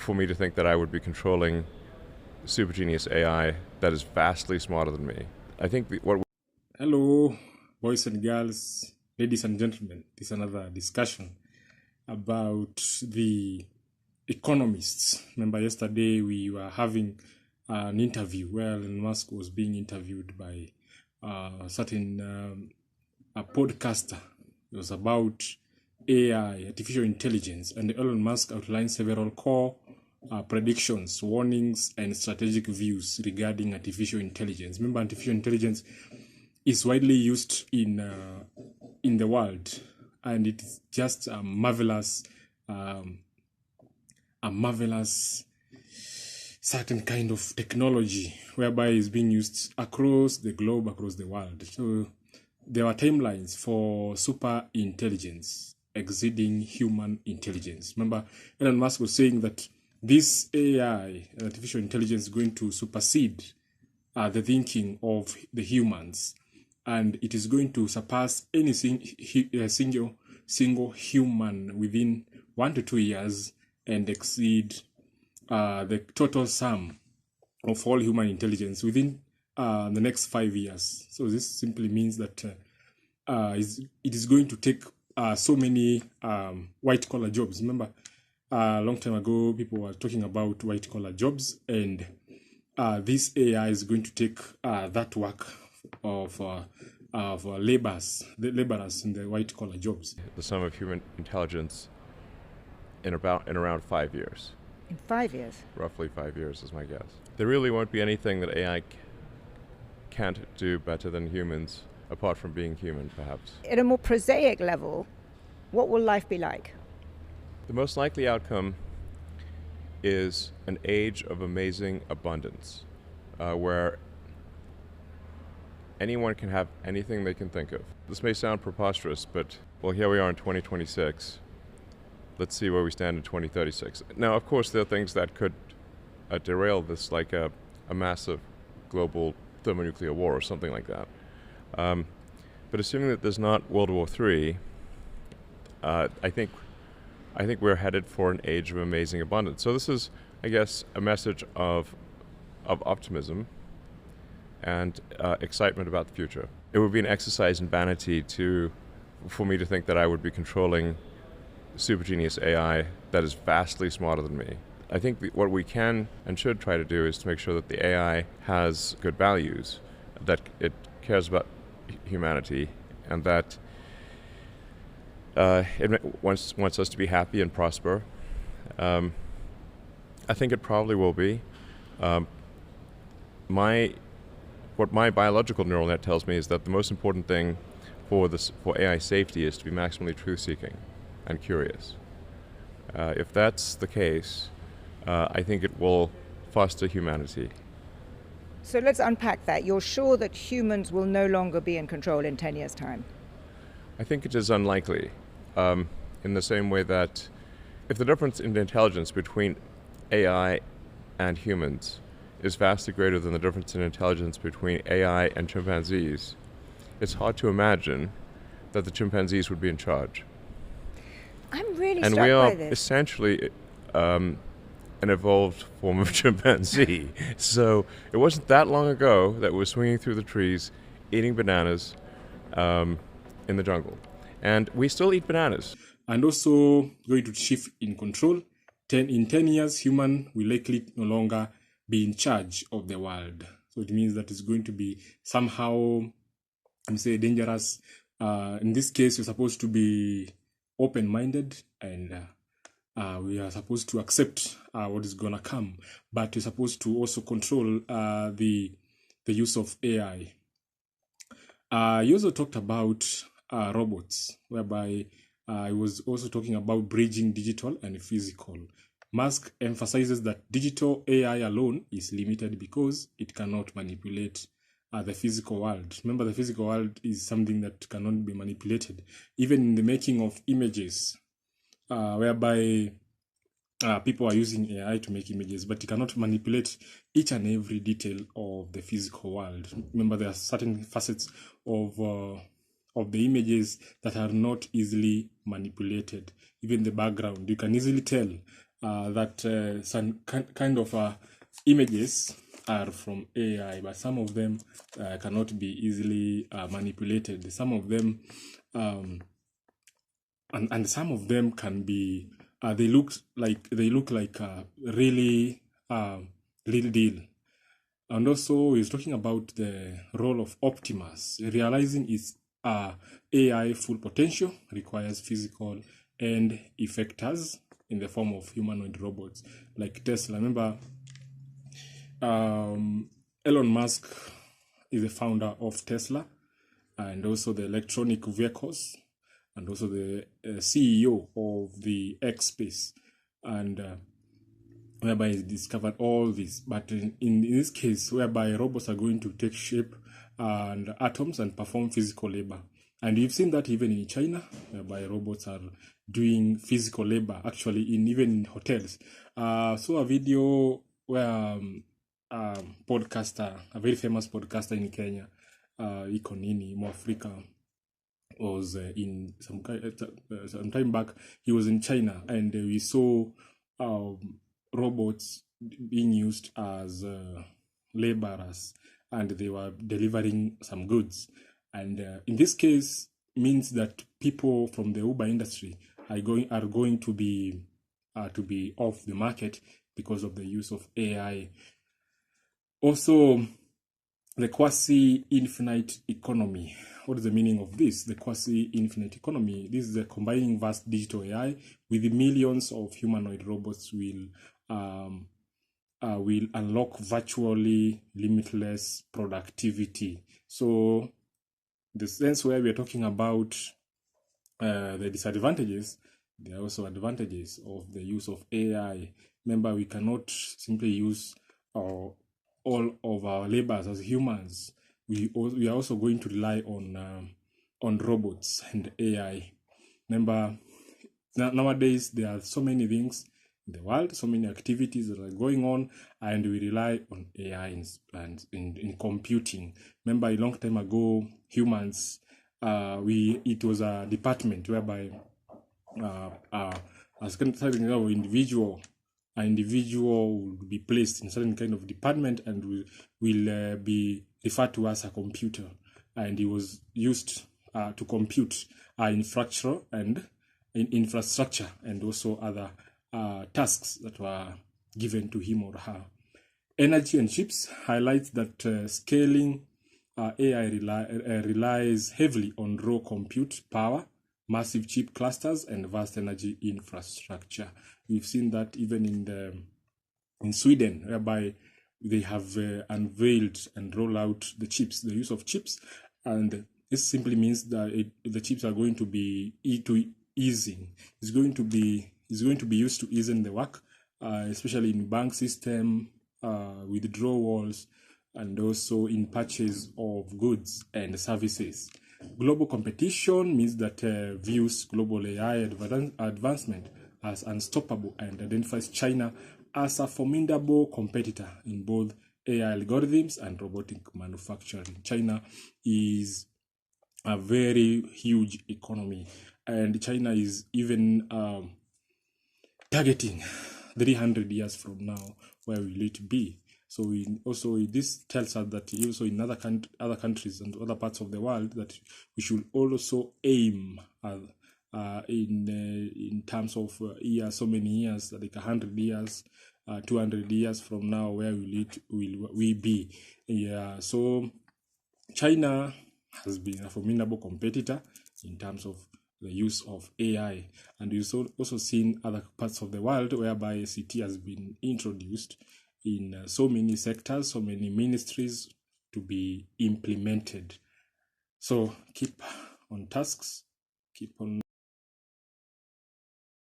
for me to think that I would be controlling super genius AI that is vastly smarter than me. I think Hello, boys and girls, ladies and gentlemen. This is another discussion about the economists. Remember, yesterday we were having an interview where Elon Musk was being interviewed by a certain a podcaster. It was about AI, artificial intelligence, and Elon Musk outlined several core predictions, warnings, and strategic views regarding artificial intelligence. Remember, artificial intelligence is widely used in the world, and it's just a marvelous certain kind of technology whereby it's being used across the globe, across the world. So there are timelines for super intelligence exceeding human intelligence. Remember, Elon Musk was saying that this AI, artificial intelligence, is going to supersede the thinking of the humans, and it is going to surpass any single human within 1 to 2 years and exceed the total sum of all human intelligence within the next 5 years. So this simply means that it is going to take so many white-collar jobs. Remember, a long time ago, people were talking about white-collar jobs, and this AI is going to take that work of laborers in the white-collar jobs. the sum of human intelligence in around 5 years. In 5 years? Roughly 5 years is my guess. There really won't be anything that AI can't do better than humans, apart from being human, perhaps. At a more prosaic level, what will life be like? The most likely outcome is an age of amazing abundance, where anyone can have anything they can think of. This may sound preposterous, but, well, here we are in 2026. Let's see where we stand in 2036. Now, of course, there are things that could derail this, like a massive global thermonuclear war or something like that. But assuming that there's not World War III, I think we're headed for an age of amazing abundance. So this is, I guess, a message of optimism and excitement about the future. It would be an exercise in vanity for me to think that I would be controlling super genius AI that is vastly smarter than me. I think what we can and should try to do is to make sure that the AI has good values, that it cares about humanity, and that it wants us to be happy and prosper. I think it probably will be. What my biological neural net tells me is that the most important thing for AI safety is to be maximally truth-seeking and curious. If that's the case, I think it will foster humanity. So let's unpack that. You're sure that humans will no longer be in control in 10 years' time? I think it is unlikely, in the same way that if the difference in intelligence between AI and humans is vastly greater than the difference in intelligence between AI and chimpanzees, it's hard to imagine that the chimpanzees would be in charge. I'm really and struck we are by this. essentially an evolved form of chimpanzee. So it wasn't that long ago that we were swinging through the trees, eating bananas in the jungle. And we still eat bananas. And also going to shift in control. In 10 years, human will likely no longer be in charge of the world. So it means that it's going to be somehow, dangerous. In this case, you're supposed to be open-minded, and we are supposed to accept what is going to come, but we're supposed to also control the use of AI. You also talked about robots, whereby I was also talking about bridging digital and physical. Musk emphasizes that digital AI alone is limited because it cannot manipulate the physical world. Remember, the physical world is something that cannot be manipulated. Even in the making of images, whereby people are using AI to make images, but you cannot manipulate each and every detail of the physical world. Remember, there are certain facets of the images that are not easily manipulated. Even the background, you can easily tell that some kind of images are from AI, but some of them cannot be easily manipulated. Some of them, and some of them can be. They look like really real deal. And also, he's talking about the role of Optimus, realizing its AI full potential requires physical end effectors in the form of humanoid robots like Tesla. Remember, Elon Musk is the founder of Tesla and also the electronic vehicles and also the CEO of the X Space, and whereby he discovered all this. But in this case, whereby robots are going to take shape and atoms and perform physical labor. And you've seen that even in China, whereby robots are doing physical labor, actually, even in hotels. Saw a video where podcaster, a very famous podcaster in Kenya, Ikonini, Mwafrika, was in some time back. He was in China, and we saw robots being used as laborers, and they were delivering some goods. And in this case, means that people from the Uber industry are going to be off the market because of the use of AI. Also, the quasi-infinite economy. What is the meaning of this? The quasi-infinite economy. This is the combining vast digital AI with millions of humanoid robots will unlock virtually limitless productivity. So, the sense where we are talking about the disadvantages, there are also advantages of the use of AI. Remember, we cannot simply use all of our labors as humans. We are also going to rely on robots and AI. Remember, nowadays there are so many things in the world, so many activities that are going on, and we rely on AI in computing. Remember, a long time ago, humans, it was a department whereby as kind of individual, an individual will be placed in certain kind of department and will be referred to as a computer, and he was used to compute infrastructure and also other tasks that were given to him or her. Energy and chips highlights that scaling AI relies heavily on raw compute power, massive chip clusters, and vast energy infrastructure. We've seen that even in Sweden, whereby they have unveiled and rolled out the use of chips, and this simply means that the chips are going to be easing. It's going to be used to ease in the work, especially in bank system, withdrawals, and also in purchase of goods and services. Global competition means that views global AI advancement as unstoppable and identifies China as a formidable competitor in both AI algorithms and robotic manufacturing. China is a very huge economy, and China is even targeting 300 years from now, where will it be? So this tells us that also in other countries and other parts of the world that we should also aim in terms of years, so many years, like 100 years, 200 years from now, where will we be? Yeah, so China has been a formidable competitor in terms of the use of AI, and we've also seen other parts of the world whereby ICT has been introduced in so many sectors, so many ministries to be implemented. So keep on tasks, keep on